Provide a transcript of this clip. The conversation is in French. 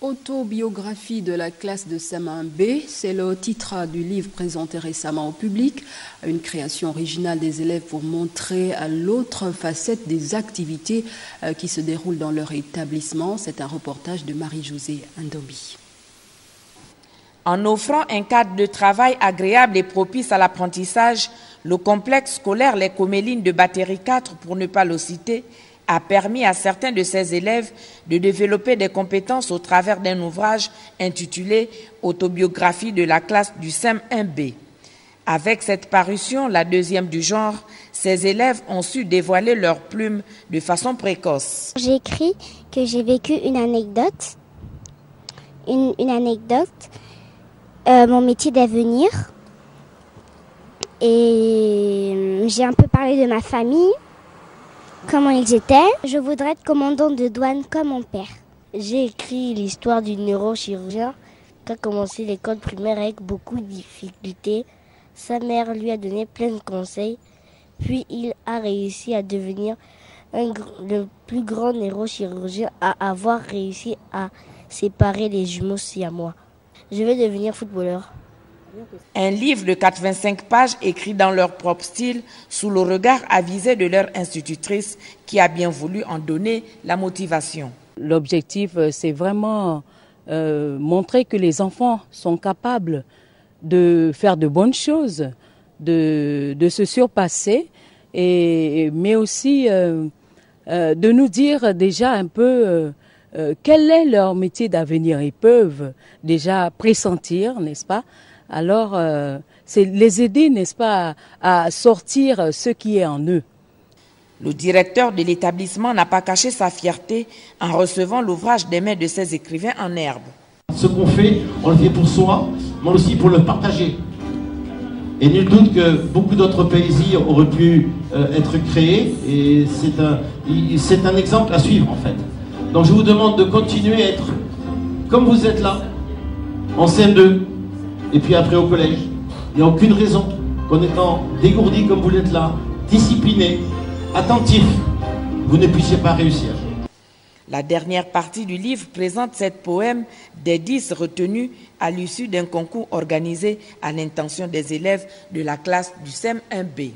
Autobiographie de la classe de CM1B, c'est le titre du livre présenté récemment au public, une création originale des élèves pour montrer l'autre facette des activités qui se déroulent dans leur établissement. C'est un reportage de Marie-Josée Ndombi. En offrant un cadre de travail agréable et propice à l'apprentissage, le complexe scolaire Les Comélines de Batterie 4, pour ne pas le citer, a permis à certains de ses élèves de développer des compétences au travers d'un ouvrage intitulé « Autobiographie de la classe du CM1B ». Avec cette parution, la deuxième du genre, ces élèves ont su dévoiler leurs plumes de façon précoce. J'ai écrit que j'ai vécu une anecdote, mon métier d'avenir, et j'ai un peu parlé de ma famille, comment ils étaient. Je voudrais être commandant de douane comme mon père. J'ai écrit l'histoire du neurochirurgien qui a commencé l'école primaire avec beaucoup de difficultés. Sa mère lui a donné plein de conseils, puis il a réussi à devenir le plus grand neurochirurgien à avoir réussi à séparer les jumeaux siamois. Je vais devenir footballeur. Un livre de 85 pages écrit dans leur propre style, sous le regard avisé de leur institutrice qui a bien voulu en donner la motivation. L'objectif, c'est vraiment montrer que les enfants sont capables de faire de bonnes choses, de se surpasser, mais aussi de nous dire déjà un peu quel est leur métier d'avenir. Ils peuvent déjà pressentir, n'est-ce pas? Alors, c'est les aider, n'est-ce pas, à sortir ce qui est en eux. Le directeur de l'établissement n'a pas caché sa fierté en recevant l'ouvrage des mains de ses écrivains en herbe. Ce qu'on fait, on le fait pour soi, mais aussi pour le partager. Et nul doute que beaucoup d'autres poésies auraient pu être créées, et c'est un exemple à suivre en fait. Donc je vous demande de continuer à être comme vous êtes là, en CM2, et puis après au collège. Il n'y a aucune raison qu'en étant dégourdi comme vous l'êtes là, discipliné, attentif, vous ne puissiez pas réussir. La dernière partie du livre présente 7 poèmes des 10 retenus à l'issue d'un concours organisé à l'intention des élèves de la classe du CM1B.